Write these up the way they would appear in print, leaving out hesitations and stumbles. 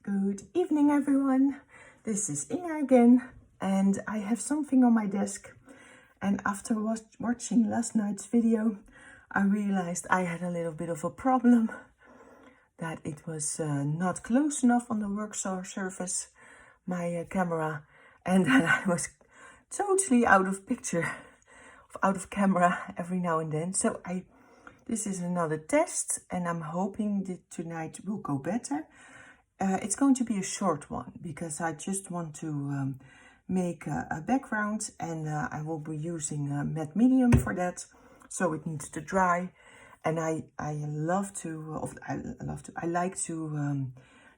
Good evening, everyone. This is Inga again, and I have something on my desk. And after watching last night's video, I realized I had a little bit of a problem, that it was not close enough on the work surface, my camera, and that I was totally out of picture, out of camera every now and then. So this is another test, and I'm hoping that tonight will go better. It's going to be a short one because I just want to make a background, and I will be using matte medium for that, so it needs to dry. And I like to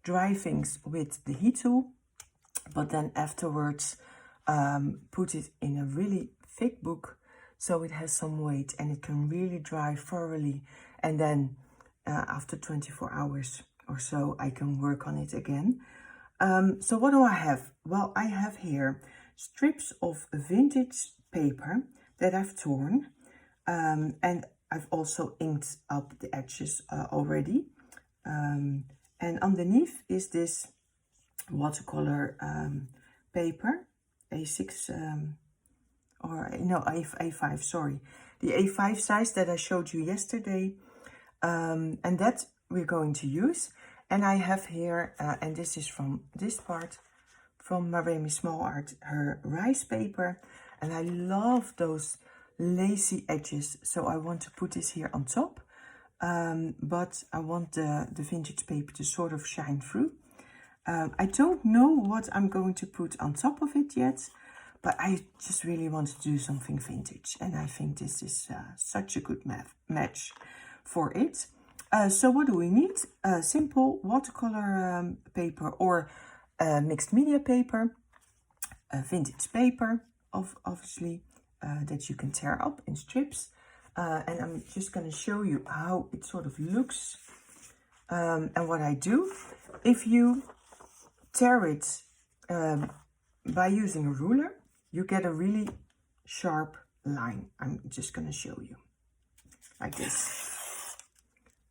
dry things with the heat tool, but then afterwards put it in a really thick book so it has some weight and it can really dry thoroughly. And then after 24 hours or so, I can work on it again. So what do I have? Well, I have here strips of vintage paper that I've torn, and I've also inked up the edges already. And underneath is this watercolor paper, A6 or no, A5, sorry, the A5 size that I showed you yesterday, and that we're going to use. And I have here, and this is from this part, from Maremi Small Art, her rice paper, and I love those lacy edges, so I want to put this here on top, but I want the vintage paper to sort of shine through. I don't know what I'm going to put on top of it yet, but I just really want to do something vintage, and I think this is such a good match for it. So what do we need? Simple watercolor paper or mixed media paper, vintage paper, obviously, that you can tear up in strips. And I'm just going to show you how it sort of looks. And what I do, if you tear it by using a ruler, you get a really sharp line. I'm just going to show you like this.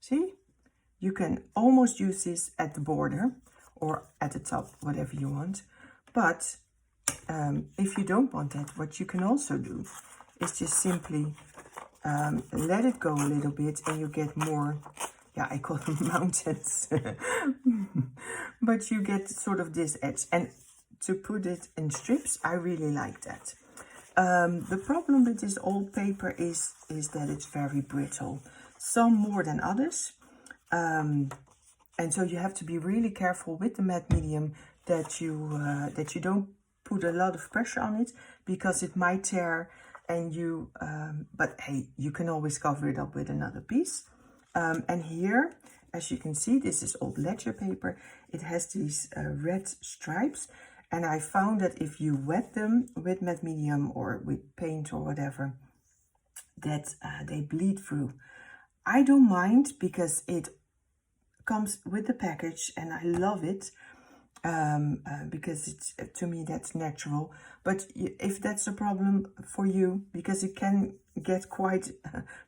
See, you can almost use this at the border or at the top, whatever you want. But if you don't want that, what you can also do is just simply let it go a little bit, and you get more, yeah, I call them mountains, but you get sort of this edge. And to put it in strips, I really like that. The problem with this old paper is that it's very brittle, some more than others. And so you have to be really careful with the matte medium that you don't put a lot of pressure on it, because it might tear, and but hey, you can always cover it up with another piece. And here, as you can see, this is old ledger paper. It has these red stripes, and I found that if you wet them with matte medium or with paint or whatever, that they bleed through. I don't mind because it comes with the package, and I love it because it's, to me, that's natural. But if that's a problem for you, because it can get quite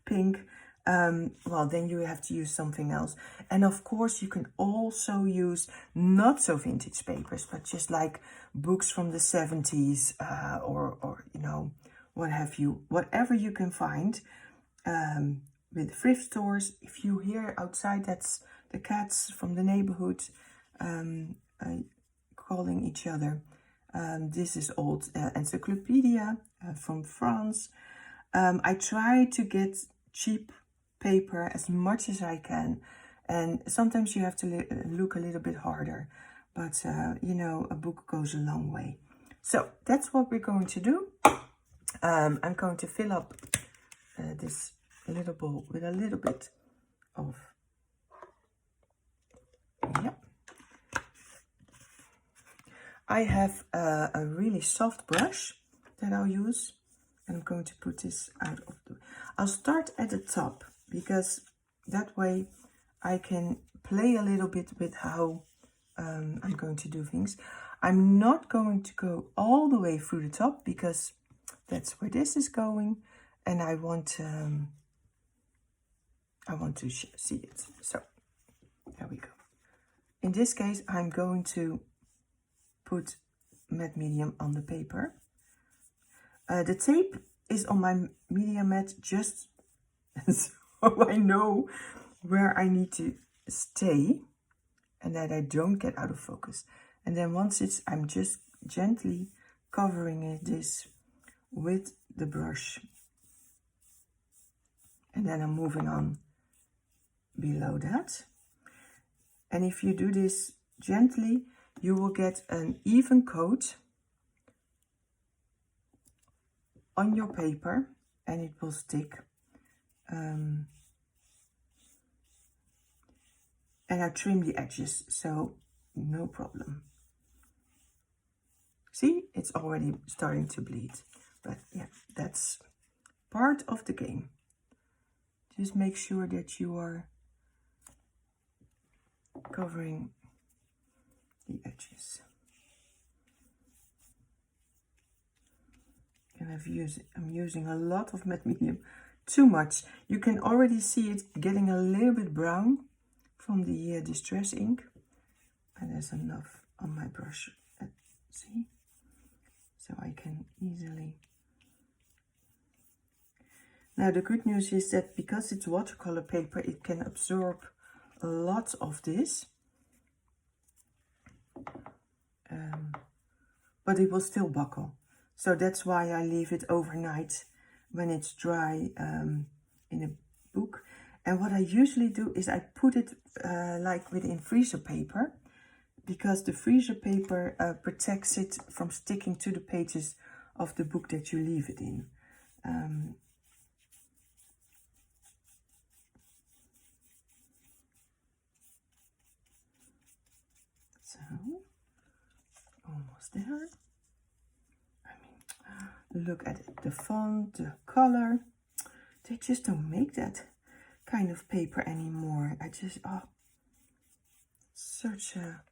pink, well, then you have to use something else. And of course, you can also use not so vintage papers, but just like books from the 70s or you know, what have you, whatever you can find. With thrift stores, if you hear outside, that's the cats from the neighborhood calling each other. This is old encyclopedia from France. I try to get cheap paper as much as I can, and sometimes you have to look a little bit harder, but you know, a book goes a long way. So that's what we're going to do. I'm going to fill up this little bowl with a little bit of, yeah. I have a really soft brush that I'll use, and I'm going to put this out of the, I'll start at the top, because that way I can play a little bit with how I'm going to do things. I'm not going to go all the way through the top, because that's where this is going, and I want to see it. So there we go. in this case, I'm going to put matte medium on the paper. The tape is on my media mat just so I know where I need to stay and that I don't get out of focus. And then once I'm just gently covering this with the brush. And then I'm moving on below that. And if you do this gently, you will get an even coat on your paper and it will stick. And I trim the edges, so no problem. See, it's already starting to bleed. But yeah, that's part of the game. Just make sure that you are covering the edges. And I'm using a lot of matte medium, too much. You can already see it getting a little bit brown from the distress ink. And there's enough on my brush, see? So I can easily... Now the good news is that because it's watercolor paper, it can absorb a lot of this. But it will still buckle. So that's why I leave it overnight when it's dry in a book. And what I usually do is I put it like within freezer paper, because the freezer paper protects it from sticking to the pages of the book that you leave it in. So, almost there. I mean, look at it, the font, the color. They just don't make that kind of paper anymore. I just, oh, such a...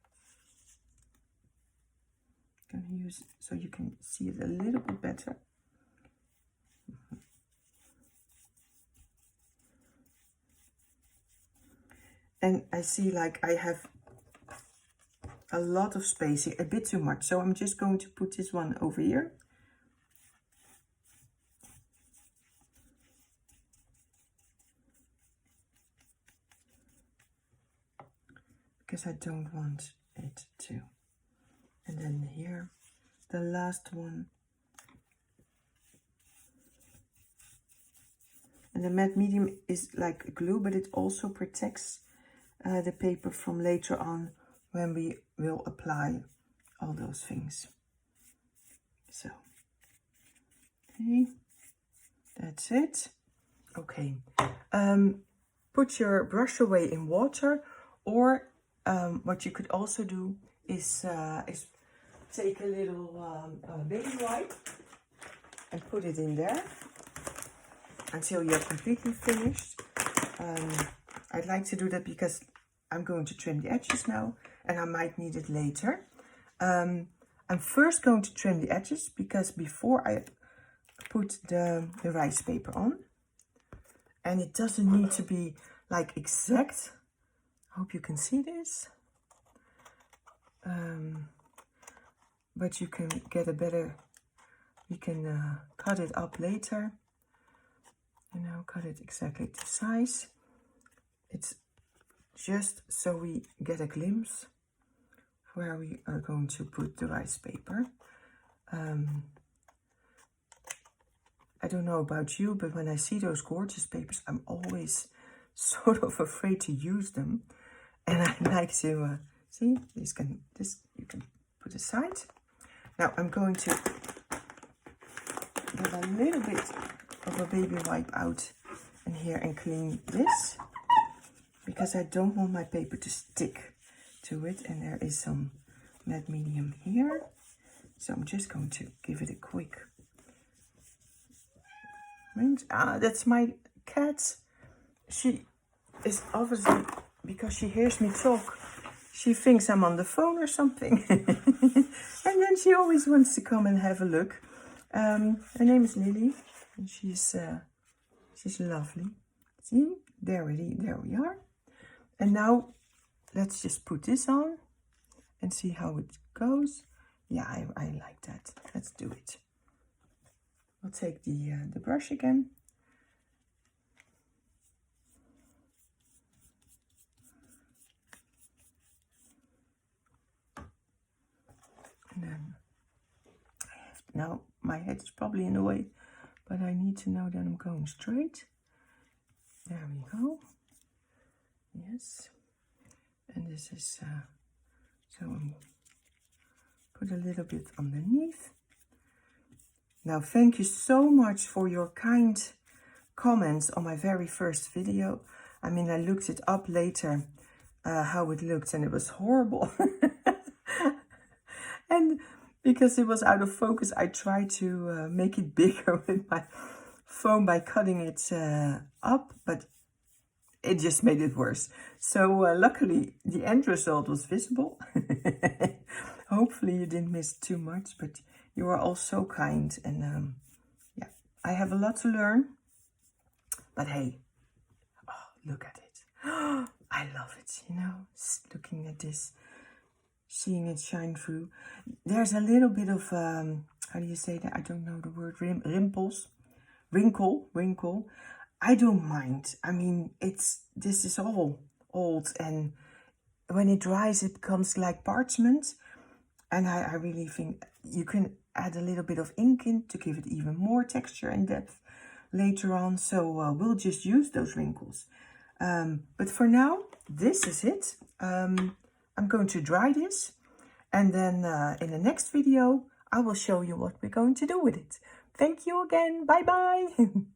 I'm gonna use it so you can see it a little bit better. And I see like I have a lot of space here, a bit too much. So I'm just going to put this one over here. Because I don't want it to. And then here, the last one. And the matte medium is like glue, but it also protects the paper from later on when we will apply all those things. So, okay, that's it. Okay, put your brush away in water, or what you could also do is take a little baby wipe and put it in there until you're completely finished. I'd like to do that because I'm going to trim the edges now and I might need it later. I'm first going to trim the edges because before I put the rice paper on, and it doesn't need to be like exact. I hope you can see this. But you can get a better, you can cut it up later. You know, cut it exactly to size. It's just so we get a glimpse where we are going to put the rice paper. I don't know about you, but when I see those gorgeous papers, I'm always sort of afraid to use them. And I like to, see, this you can put aside. Now I'm going to get a little bit of a baby wipe out in here and clean this, because I don't want my paper to stick to it, and there is some matte medium here. So I'm just going to give it a quick rinse. Ah, that's my cat. She is obviously, because she hears me talk, she thinks I'm on the phone or something. And then she always wants to come and have a look. Her name is Lily, and she's lovely. See, there we are. And now let's just put this on and see how it goes. Yeah, I like that. Let's do it. I'll take the brush again. And then now my head is probably in the way, but I need to know that I'm going straight. There we go. Yes. And this is, so I'm put a little bit underneath. Now, thank you so much for your kind comments on my very first video. I mean, I looked it up later, how it looked, and it was horrible. And because it was out of focus, I tried to make it bigger with my phone by cutting it up, but it just made it worse. So luckily, the end result was visible. Hopefully you didn't miss too much, but you are all so kind. And yeah, I have a lot to learn. But hey, oh, look at it. I love it, you know, looking at this, seeing it shine through. There's a little bit of, how do you say that? I don't know the word, wrinkle. I don't mind. I mean, this is all old, and when it dries, it becomes like parchment. And I really think you can add a little bit of ink in to give it even more texture and depth later on. So we'll just use those wrinkles. But for now, this is it. I'm going to dry this. And then in the next video, I will show you what we're going to do with it. Thank you again. Bye-bye.